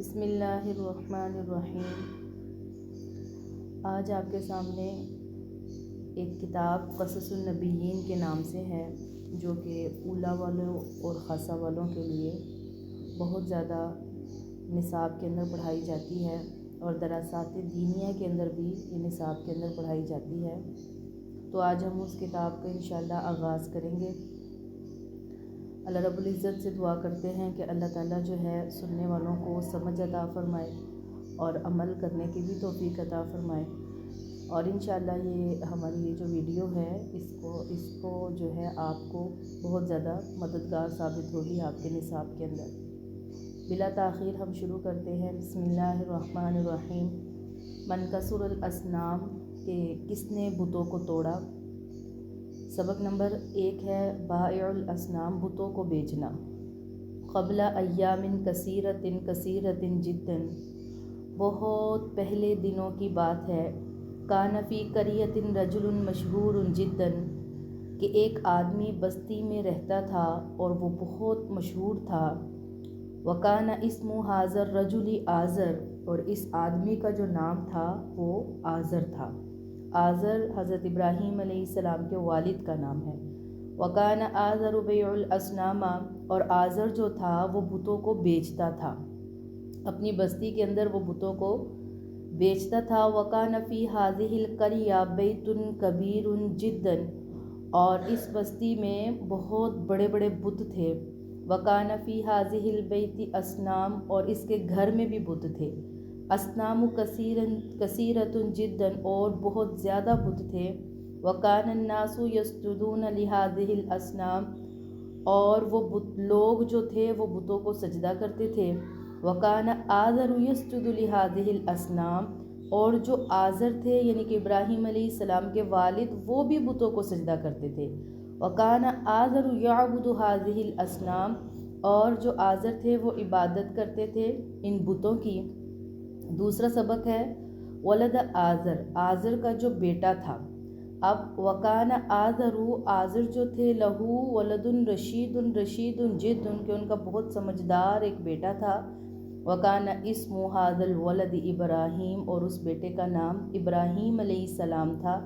بسم اللہ الرحمن الرحیم۔ آج آپ کے سامنے ایک کتاب قصص النبیین کے نام سے ہے، جو کہ اولیاء والوں اور خاصہ والوں کے لیے بہت زیادہ نصاب کے اندر پڑھائی جاتی ہے، اور دراسات دینیہ کے اندر بھی یہ نصاب کے اندر پڑھائی جاتی ہے۔ تو آج ہم اس کتاب کا انشاءاللہ آغاز کریں گے۔ اللہ رب العزت سے دعا کرتے ہیں کہ اللہ تعالیٰ جو ہے سننے والوں کو سمجھ عطا فرمائے اور عمل کرنے کی بھی توفیق عطا فرمائے، اور انشاءاللہ یہ ہماری یہ جو ویڈیو ہے اس کو جو ہے آپ کو بہت زیادہ مددگار ثابت ہوگی آپ کے نصاب کے اندر۔ بلا تاخیر ہم شروع کرتے ہیں۔ بسم اللہ الرحمن الرحیم۔ من کسر الاصنام، کہ کس نے بتوں کو توڑا۔ سبق نمبر 1 ہے بائع الاصنام، بتوں کو بیچنا۔ قبل ایام کثیرۃ جدا، بہت پہلے دنوں کی بات ہے۔ کان فی قریۃ رجل مشہور جدا، کہ ایک آدمی بستی میں رہتا تھا اور وہ بہت مشہور تھا۔ وکان اسم ھذا الرجل آزر، اور اس آدمی کا جو نام تھا وہ آزر تھا۔ آزر حضرت ابراہیم علیہ السلام کے والد کا نام ہے۔ وکان آزر بیع الاصنام، اور آزر جو تھا وہ بتوں کو بیچتا تھا، اپنی بستی کے اندر وہ بتوں کو بیچتا تھا۔ وکان فی ھذہ القریہ بیت کبیر جدا، اور اس بستی میں بہت بڑے بڑے بت تھے۔ وکان فی ھذہ البیت اصنام، اور اس کے گھر میں بھی بت تھے۔ اصنام کثیرۃ جدا، اور بہت زیادہ بت تھے۔ وکان الناس یسجدون لہذہ الاصنام، اور وہ لوگ جو تھے وہ بتوں کو سجدہ کرتے تھے۔ وکان آزر یسجد لہذہ الاصنام، اور جو آزر تھے یعنی کہ ابراہیم علیہ السلام کے والد، وہ بھی بتوں کو سجدہ کرتے تھے۔ وکان آزر یعبد ھذہ الاصنام، اور جو آزر تھے وہ عبادت کرتے تھے ان بتوں کی۔ دوسرا سبق ہے ولد آزر، آزر کا جو بیٹا تھا۔ اب وکان آزر جو تھے لہو ولد رشید جد، کہ ان کا بہت سمجھدار ایک بیٹا تھا۔ وکان اسم ھذا الولد ابراہیم، اور اس بیٹے کا نام ابراہیم علیہ السلام تھا۔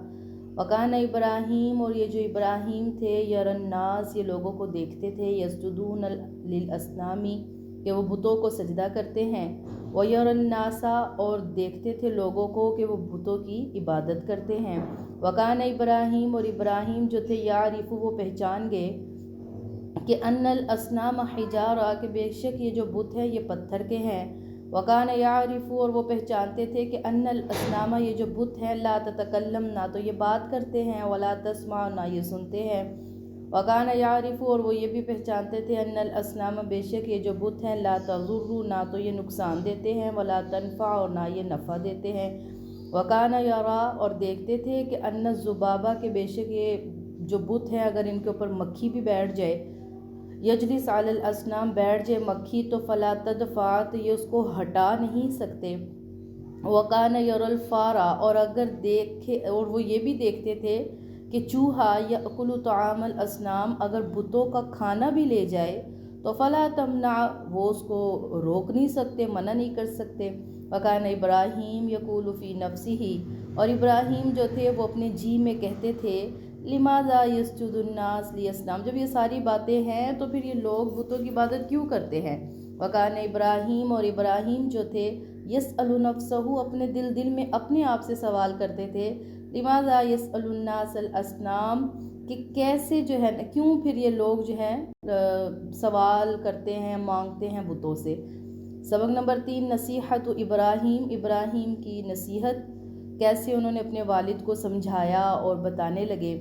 وکان ابراہیم، اور یہ جو ابراہیم تھے، یری الناس، یہ لوگوں کو دیکھتے تھے، یسجدون للاصنام، کہ وہ بتوں کو سجدہ کرتے ہیں۔ ویری الناس، اور دیکھتے تھے لوگوں کو کہ وہ بتوں کی عبادت کرتے ہیں۔ وکان ابراہیم، اور ابراہیم جو تھے، یعرف، وہ پہچان گئے کہ ان الاصنام حجارہ، کہ بے شک یہ جو بت ہیں یہ پتھر کے ہیں۔ وکان یعرف، اور وہ پہچانتے تھے کہ ان الاصنام، یہ جو بت ہیں، لا تتکلم، نہ تو یہ بات کرتے ہیں، ولا تسمع، نہ یہ سنتے ہیں۔ وکان یعرف، اور وہ یہ بھی پہچانتے تھے، ان الاصنام، بے شک یہ جو بت ہیں، لا تضر، نہ تو یہ نقصان دیتے ہیں، ولا تنفع، اور نہ یہ نفع دیتے ہیں۔ وکان یرا، اور دیکھتے تھے کہ ان الذبابہ، کہ بے شک یہ جو بت ہیں اگر ان کے اوپر مکھی بھی بیٹھ جائے، یجلس علی الاصنام، بیٹھ جائے مکھی، تو فلا تدفع، تو یہ اس کو ہٹا نہیں سکتے۔ وکان یری الفار، اور اگر دیکھے، اور وہ یہ بھی دیکھتے تھے کہ چوہا یاکل طعام الاصنام، اگر بتوں کا کھانا بھی لے جائے تو فلا تمنع، وہ اس کو روک نہیں سکتے، منع نہیں کر سکتے۔ وکان ابراہیم یقول فی نفسہ، اور ابراہیم جو تھے وہ اپنے جی میں کہتے تھے، لماذا یسجد الناس لاصنام، جب یہ ساری باتیں ہیں تو پھر یہ لوگ بتوں کی عبادت کیوں کرتے ہیں۔ وکان ابراہیم، اور ابراہیم جو تھے، یسأل نفسہ، اپنے دل میں اپنے آپ سے سوال کرتے تھے، لماذا یسأل الناس الاصنام، کہ کیسے جو ہے کیوں پھر یہ لوگ جو ہیں سوال کرتے ہیں، مانگتے ہیں بتوں سے۔ سبق نمبر 3 نصیحت ابراہیم، ابراہیم کی نصیحت، کیسے انہوں نے اپنے والد کو سمجھایا اور بتانے لگے۔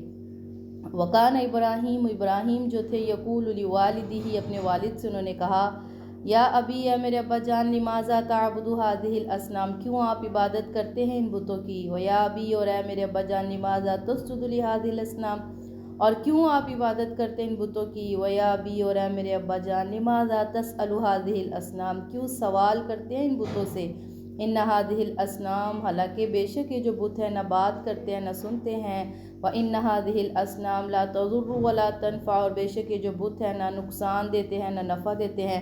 وکان ابراہیم، ابراہیم جو تھے، یقول لوالدہ، اپنے والد سے انہوں نے کہا، یا ابی، یا میرے ابا جان، لماذا تعبد ھذہ الاصنام، کیوں آپ عبادت کرتے ہیں ان بتوں کی۔ ویا ابی، اور اے میرے ابا جان، لماذا تسجد لھذہ الاصنام، اور کیوں آپ عبادت کرتے ہیں ان بتوں کی۔ ویا ابی، اور اے میرے ابا جان، لماذا تسأل ھذہ الاصنام، کیوں سوال کرتے ہیں ان بتوں سے۔ ان ھذہ الاصنام، حالانکہ بے شک یہ جو بت ہیں نہ بات کرتے ہیں نہ سنتے ہیں۔ وان ھذہ الاصنام لا تضر ولا تنفع، اور بے شک یہ جو بت ہیں نہ نقصان دیتے ہیں نہ نفع دیتے ہیں۔